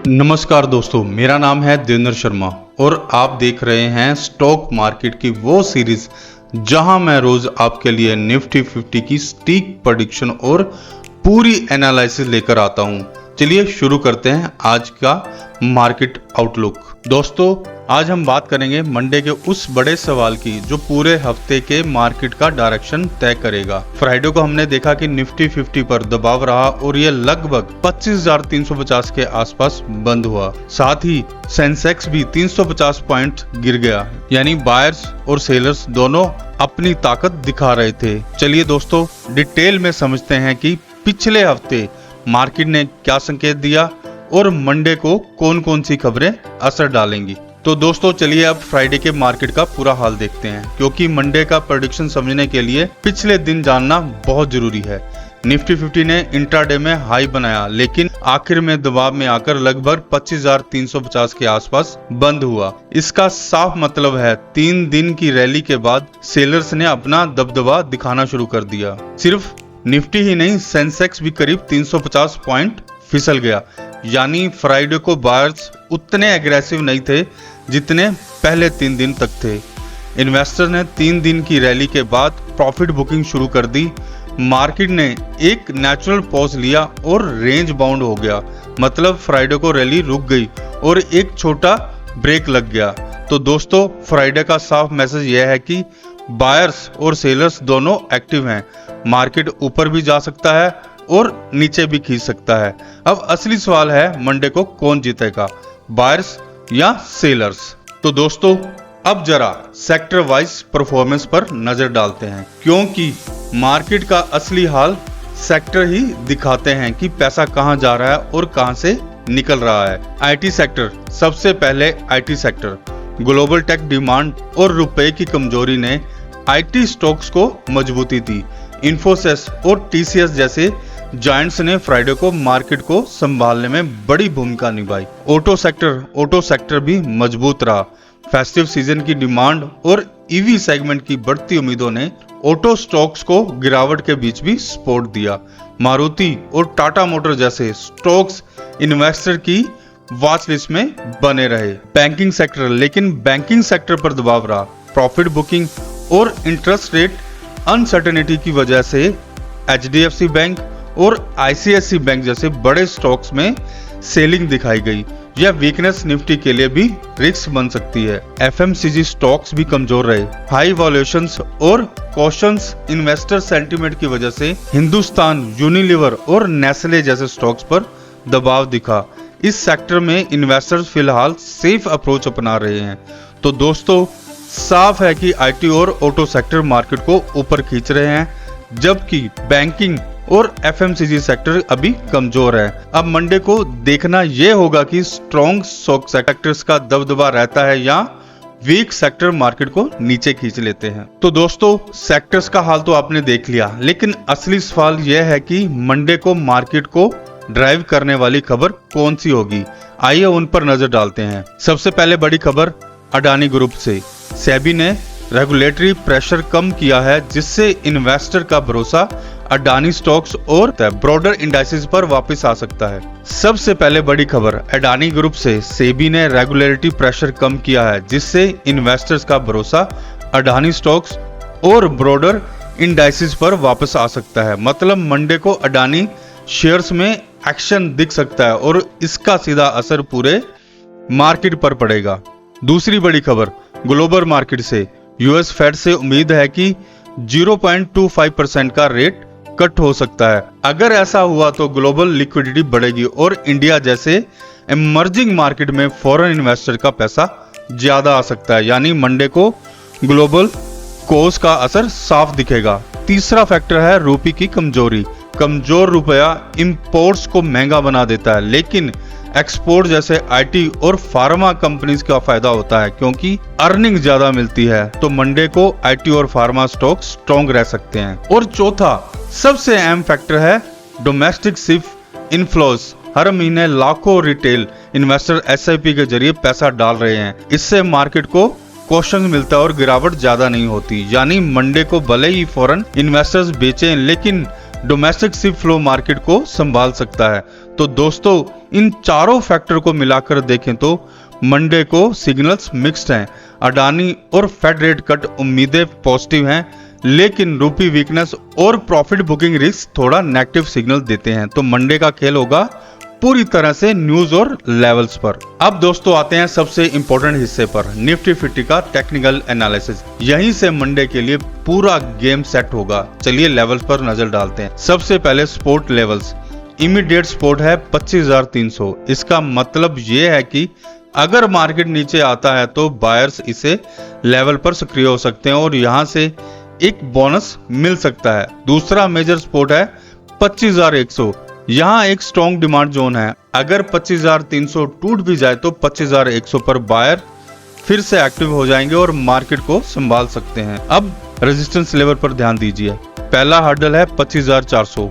नमस्कार दोस्तों, मेरा नाम है देवेंद्र शर्मा और आप देख रहे हैं स्टॉक मार्केट की वो सीरीज जहां मैं रोज आपके लिए निफ्टी 50 की स्टीक प्रेडिक्शन और पूरी एनालिसिस लेकर आता हूं। चलिए शुरू करते हैं आज का मार्केट आउटलुक। दोस्तों, आज हम बात करेंगे मंडे के उस बड़े सवाल की जो पूरे हफ्ते के मार्केट का डायरेक्शन तय करेगा। फ्राइडे को हमने देखा कि निफ्टी 50 पर दबाव रहा और यह लगभग 25,350 के आसपास बंद हुआ। साथ ही सेंसेक्स भी 350 पॉइंट गिर गया, यानी बायर्स और सेलर्स दोनों अपनी ताकत दिखा रहे थे। चलिए दोस्तों, डिटेल में समझते हैं कि पिछले हफ्ते मार्केट ने क्या संकेत दिया और मंडे को कौन कौन सी खबरें असर डालेंगी। तो दोस्तों चलिए अब फ्राइडे के मार्केट का पूरा हाल देखते हैं, क्योंकि मंडे का प्रेडिक्शन समझने के लिए पिछले दिन जानना बहुत जरूरी है। निफ्टी 50 ने इंट्राडे में हाई बनाया, लेकिन आखिर में दबाव में आकर लगभग 25,350 के आसपास बंद हुआ। इसका साफ मतलब है 3 दिन की रैली के बाद सेलर्स ने अपना दबदबा दिखाना शुरू कर दिया। सिर्फ निफ्टी ही नहीं, सेंसेक्स भी करीब 350 पॉइंट फिसल गया, यानी फ्राइडे को बायर्स उतने एग्रेसिव नहीं थे जितने पहले 3 दिन तक थे। इन्वेस्टर ने 3 दिन की रैली के बाद प्रॉफिट बुकिंग शुरू कर दी। मार्केट ने एक नेचुरल पॉज लिया और रेंज बाउंड हो गया, मतलब फ्राइडे को रैली रुक गई और एक छोटा ब्रेक लग गया। तो दोस्तों, फ्राइडे का साफ मैसेज यह है कि बायर्स और सेलर्स दोनों एक्टिव हैं। मार्केट ऊपर भी जा सकता है और नीचे भी खींच सकता है। अब असली सवाल है मंडे को कौन जीतेगा, बायर्स या सेलर्स। तो दोस्तों, अब जरा सेक्टर वाइज परफॉर्मेंस पर नजर डालते हैं, क्योंकि मार्केट का असली हाल सेक्टर ही दिखाते हैं कि पैसा कहां जा रहा है और कहां से निकल रहा है। आईटी सेक्टर, सबसे पहले IT sector. Global tech demand और रुपए की कमजोरी ने आईटी स्टॉक्स को मजबूती दी। इन्फोसिस और टीसीएस जैसे जायंट्स ने फ्राइडे को मार्केट को संभालने में बड़ी भूमिका निभाई। ऑटो सेक्टर भी मजबूत रहा। फेस्टिव सीजन की डिमांड और ईवी सेगमेंट की बढ़ती उम्मीदों ने ऑटो स्टॉक्स को गिरावट के बीच भी सपोर्ट दिया। मारुति और टाटा मोटर जैसे स्टॉक्स इन्वेस्टर की वॉच लिस्ट में बने रहे। बैंकिंग सेक्टर, लेकिन बैंकिंग सेक्टर पर दबाव रहा। प्रॉफिट बुकिंग और इंटरेस्ट रेट अनसर्टेनिटी की वजह से एचडीएफसी बैंक और आईसीआईसी बैंक जैसे बड़े स्टॉक्स में सेलिंग दिखाई गई। यह वीकनेस निफ्टी के लिए भी रिस्क बन सकती है। एफएमसीजी स्टॉक्स भी कमजोर रहे। हाई वैल्यूएशंस और कॉशंस इन्वेस्टर सेंटीमेंट की वजह से हिंदुस्तान यूनिलीवर और नेस्ले जैसे स्टॉक्स पर दबाव दिखा। इस सेक्टर में इन्वेस्टर्स फिलहाल सेफ अप्रोच अपना रहे हैं। तो दोस्तों, साफ है कि आईटी और ऑटो सेक्टर मार्केट को ऊपर खींच रहे हैं, जबकि बैंकिंग और एफएमसीजी सेक्टर अभी कमजोर है। अब मंडे को देखना यह होगा कि स्ट्रॉन्ग स्टॉक सेक्टर्स का दबदबा रहता है या वीक सेक्टर मार्केट को नीचे खींच लेते हैं। तो दोस्तों, सेक्टर्स का हाल तो आपने देख लिया, लेकिन असली सवाल यह है कि मंडे को मार्केट को ड्राइव करने वाली खबर कौन सी होगी। आइए उन पर नजर डालते हैं। सबसे पहले बड़ी खबर अडानी ग्रुप से। सेबी ने रेगुलेटरी प्रेशर कम किया है, जिससे इन्वेस्टर का भरोसा अडानी स्टॉक्स और ब्रॉडर इंडाइसेस पर वापस आ सकता है। सबसे पहले बड़ी खबर अडानी ग्रुप से। सेबी ने रेगुलेटरी प्रेशर कम किया है, जिससे इन्वेस्टर्स का भरोसा अडानी स्टॉक्स और ब्रॉडर इंडाइसेस पर वापस आ सकता है। मतलब मंडे को अडानी शेयर्स में एक्शन दिख सकता है और इसका सीधा असर पूरे मार्केट पर पड़ेगा। दूसरी बड़ी खबर ग्लोबल मार्केट से। यूएस फेड से उम्मीद है कि 0.25% का रेट कट हो सकता है। अगर ऐसा हुआ तो ग्लोबल लिक्विडिटी बढ़ेगी और इंडिया जैसे इमर्जिंग मार्केट में फॉरेन इन्वेस्टर का पैसा ज्यादा आ सकता है, यानी मंडे को ग्लोबल कोर्स का असर साफ दिखेगा। तीसरा फैक्टर है रूपी की कमजोरी। कमजोर रुपया इंपोर्ट्स को महंगा बना देता है, लेकिन एक्सपोर्ट जैसे आईटी और फार्मा कंपनीज का फायदा होता है, क्योंकि अर्निंग ज्यादा मिलती है। तो मंडे को आईटी और फार्मा स्टॉक स्ट्रॉन्ग रह सकते हैं। और चौथा सबसे अहम फैक्टर है डोमेस्टिक सिप इनफ्लोज। हर महीने लाखों रिटेल इन्वेस्टर एसआईपी के जरिए पैसा डाल रहे हैं। इससे मार्केट को कॉशन मिलता है और गिरावट ज्यादा नहीं होती। यानी मंडे को भले ही फॉरेन इन्वेस्टर्स बेचें, लेकिन डोमेस्टिक शिप फ्लो मार्केट को संभाल सकता है। तो दोस्तों इन चारों फैक्टर को मिलाकर देखें तो मंडे को सिग्नल्स मिक्स्ड हैं। अडानी और फेड रेट कट उम्मीदें पॉजिटिव हैं, लेकिन रूपी वीकनेस और प्रॉफिट बुकिंग रिस्क थोड़ा नेगेटिव सिग्नल देते हैं। तो मंडे का खेल होगा पूरी तरह से न्यूज और लेवल्स पर। अब दोस्तों आते हैं सबसे इंपॉर्टेंट हिस्से पर, निफ्टी 50 का टेक्निकल एनालिसिस। यहीं से मंडे के लिए पूरा गेम सेट होगा। चलिए लेवल्स पर नजर डालते हैं। सबसे पहले सपोर्ट लेवल्स। इमीडिएट सपोर्ट है 25,300। इसका मतलब ये है कि अगर मार्केट नीचे आता है तो बायर्स इसे लेवल पर सक्रिय हो सकते हैं और यहां से एक बोनस मिल सकता है। दूसरा मेजर सपोर्ट है 25,100। यहाँ एक स्ट्रॉन्ग डिमांड जोन है। अगर 25,300 टूट भी जाए तो 25,100 पर बायर फिर से एक्टिव हो जाएंगे और मार्केट को संभाल सकते हैं। अब रेजिस्टेंस लेवल पर ध्यान दीजिए। पहला हर्डल है 25,400।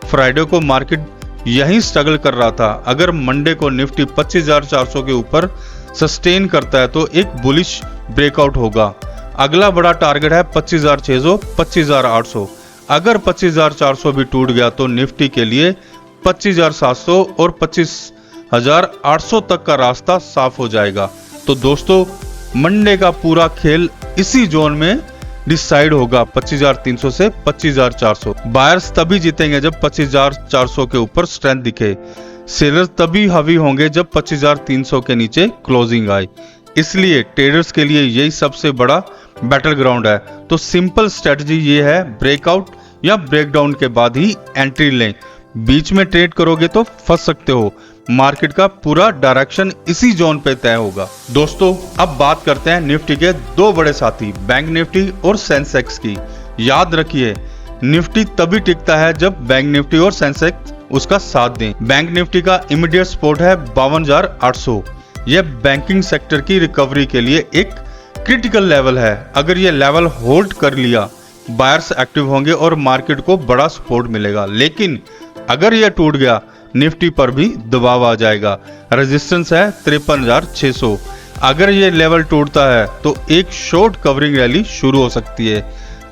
फ्राइडे को मार्केट यहीं स्ट्रगल कर रहा था। अगर मंडे को निफ्टी 25,400 के ऊपर सस्टेन करता है तो एक बुलिश ब्रेकआउट होगा। अगला बड़ा टारगेट है 25,600, 25,800। अगर 25,400 भी टूट गया तो निफ्टी के लिए 25,700 और 25,800 तक का रास्ता साफ हो जाएगा। तो दोस्तों मंडे का पूरा खेल इसी जोन में डिसाइड होगा, 25,300 से 25,400। बायर्स तभी जीतेंगे जब 25,400 के ऊपर स्ट्रेंथ दिखे। सेलर्स तभी हावी होंगे जब 25,300 के नीचे क्लोजिंग आए। इसलिए ट्रेडर्स के लिए यही सबसे बड़ा बैटल ग्राउंड है। तो सिंपल स्ट्रेटजी ये है, ब्रेकआउट या ब्रेकडाउन के बाद ही एंट्री लें। बीच में ट्रेड करोगे तो फंस सकते हो। मार्केट का पूरा डायरेक्शन इसी जोन पे तय होगा। दोस्तों अब बात करते हैं निफ्टी के दो बड़े साथी, बैंक निफ्टी और सेंसेक्स की। याद रखिए निफ्टी तभी टिकता है जब बैंक निफ्टी और सेंसेक्स उसका साथ दें। बैंक निफ्टी का इमीडिएट सपोर्ट है 52,800। यह बैंकिंग सेक्टर की रिकवरी के लिए एक क्रिटिकल लेवल है। अगर यह लेवल होल्ड कर लिया बायर्स एक्टिव होंगे और मार्केट को बड़ा सपोर्ट मिलेगा। लेकिन अगर यह टूट गया निफ्टी पर भी दबाव आ जाएगा। रेजिस्टेंस है 53,600। अगर यह लेवल टूटता है तो एक शॉर्ट कवरिंग रैली शुरू हो सकती है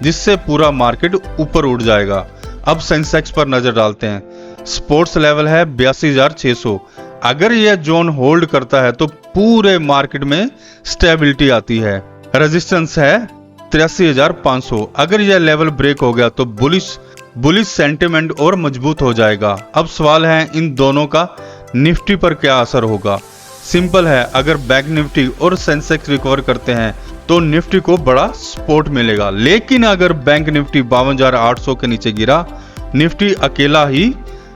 जिससे पूरा मार्केट ऊपर उठ जाएगा। अब सेंसेक्स पर नजर डालते हैं। सपोर्ट्स लेवल है 82,600। अगर यह जोन होल्ड करता है तो पूरे मार्केट में स्टेबिलिटी आती है। रेजिस्टेंस है 83,500। अगर यह लेवल ब्रेक हो गया तो बुलिश सेंटिमेंट और मजबूत हो जाएगा। अब सवाल है इन दोनों का निफ्टी पर क्या असर होगा। सिंपल है, अगर बैंक निफ्टी और सेंसेक्स रिकवर करते हैं तो निफ्टी को बड़ा सपोर्ट मिलेगा। लेकिन अगर बैंक निफ्टी 52,800 के नीचे गिरा, निफ्टी अकेला ही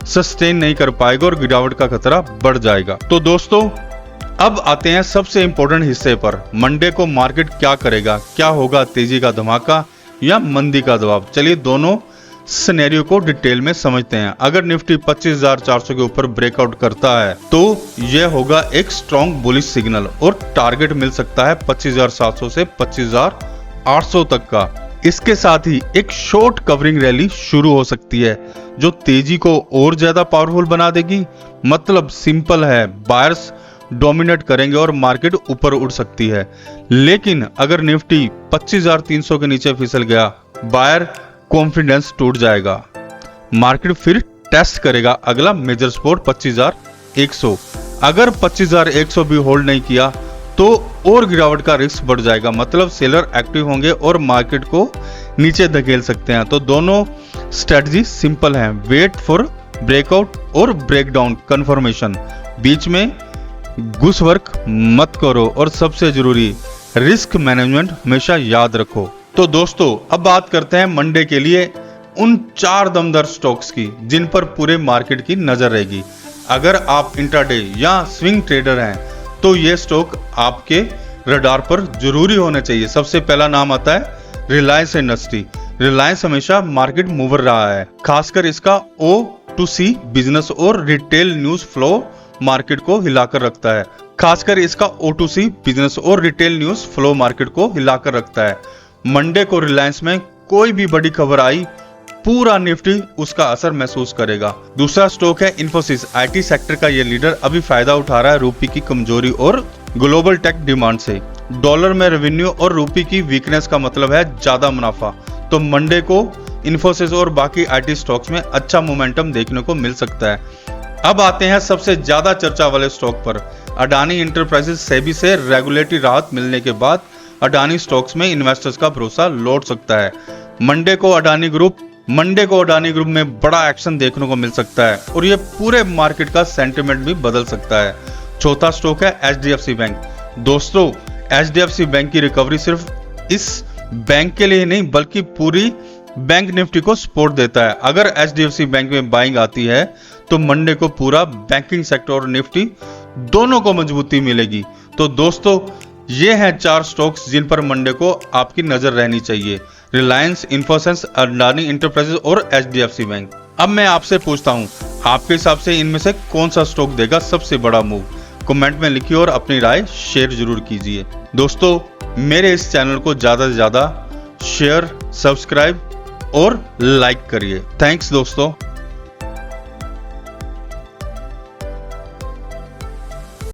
सस्टेन नहीं कर पाएगा और गिरावट का खतरा बढ़ जाएगा। तो दोस्तों अब आते हैं सबसे इंपॉर्टेंट हिस्से पर। मंडे को मार्केट क्या करेगा? क्या होगा, तेजी का धमाका या मंदी का दबाव? चलिए दोनों सिनेरियो को डिटेल में समझते हैं। अगर निफ्टी 25,400 के ऊपर ब्रेकआउट करता है तो यह होगा एक स्ट्रॉन्ग बुलिश सिग्नल और टारगेट मिल सकता है 25,700 से 25,800 तक का। इसके साथ ही एक शॉर्ट कवरिंग रैली शुरू हो सकती है जो तेजी को और ज्यादा पावरफुल बना देगी। मतलब सिंपल है, बायर्स डोमिनेट करेंगे और मार्केट ऊपर उड़ सकती है। लेकिन अगर निफ्टी 25,300 के नीचे फिसल गया, बायर कॉन्फिडेंस टूट जाएगा। मार्केट फिर टेस्ट करेगा अगला मेजर सपोर्ट 25,100। अगर 25,100 भी होल्ड नहीं किया तो और गिरावट का रिस्क बढ़ जाएगा। मतलब सेलर एक्टिव होंगे और मार्केट को नीचे धकेल सकते हैं। तो दोनों स्ट्रेटजी सिंपल हैं, वेट फॉर ब्रेकआउट और ब्रेकडाउन कंफर्मेशन। बीच में घुस वर्क मत करो और सबसे जरूरी रिस्क मैनेजमेंट हमेशा याद रखो। तो दोस्तों अब बात करते हैं मंडे के लिए उन 4 दमदार स्टॉक्स की जिन पर पूरे मार्केट की नजर रहेगी। अगर आप इंट्राडे या स्विंग ट्रेडर हैं तो ये स्टॉक आपके रडार पर जरूरी होने चाहिए। सबसे पहला नाम आता है रिलायंस इंडस्ट्री। रिलायंस हमेशा मार्केट मूवर रहा है, खासकर इसका O2C बिजनेस और रिटेल न्यूज फ्लो मार्केट को हिलाकर रखता है। खासकर इसका O2C बिजनेस और रिटेल न्यूज फ्लो मार्केट को हिलाकर रखता है। मंडे को रिलायंस में कोई भी बड़ी खबर आई, पूरा निफ्टी उसका असर महसूस करेगा। दूसरा स्टॉक है इन्फोसिस। आईटी सेक्टर का ये लीडर अभी फायदा उठा रहा है रूपी की कमजोरी और ग्लोबल टेक डिमांड से। डॉलर में रेवेन्यू और रूपी की वीकनेस का मतलब है ज्यादा मुनाफा। तो मंडे को इन्फोसिस और बाकी आईटी स्टॉक्स में अच्छा मोमेंटम देखने को मिल सकता है। अब आते हैं सबसे ज्यादा चर्चा वाले स्टॉक पर। अडानी इंटरप्राइजेज सेबी से रेगुलेटरी राहत मिलने के बाद अडानी स्टॉक्स में इन्वेस्टर्स का भरोसा लौट सकता है। मंडे को अडानी ग्रुप में बड़ा एक्शन देखने को मिल सकता है और ये पूरे मार्केट का सेंटिमेंट भी बदल सकता है। चौथा स्टॉक है एचडीएफसी बैंक। दोस्तों, एचडीएफसी बैंक की रिकवरी सिर्फ इस बैंक के लिए नहीं बल्कि पूरी बैंक निफ्टी को सपोर्ट देता है। अगर एचडीएफसी बैंक में बाइंग आती है तो मंडे को पूरा बैंकिंग सेक्टर और निफ्टी दोनों को मजबूती मिलेगी। तो दोस्तों, ये हैं 4 स्टॉक्स जिन पर मंडे को आपकी नजर रहनी चाहिए: रिलायंस, इन्फोसिस, अडानी इंटरप्राइजेज और एचडीएफसी बैंक। अब मैं आपसे पूछता हूं, आपके हिसाब से इनमें से कौन सा स्टॉक देगा सबसे बड़ा मूव? कमेंट में लिखिए और अपनी राय शेयर जरूर कीजिए। दोस्तों, मेरे इस चैनल को ज्यादा से ज्यादा शेयर, सब्सक्राइब और लाइक करिए। थैंक्स दोस्तों।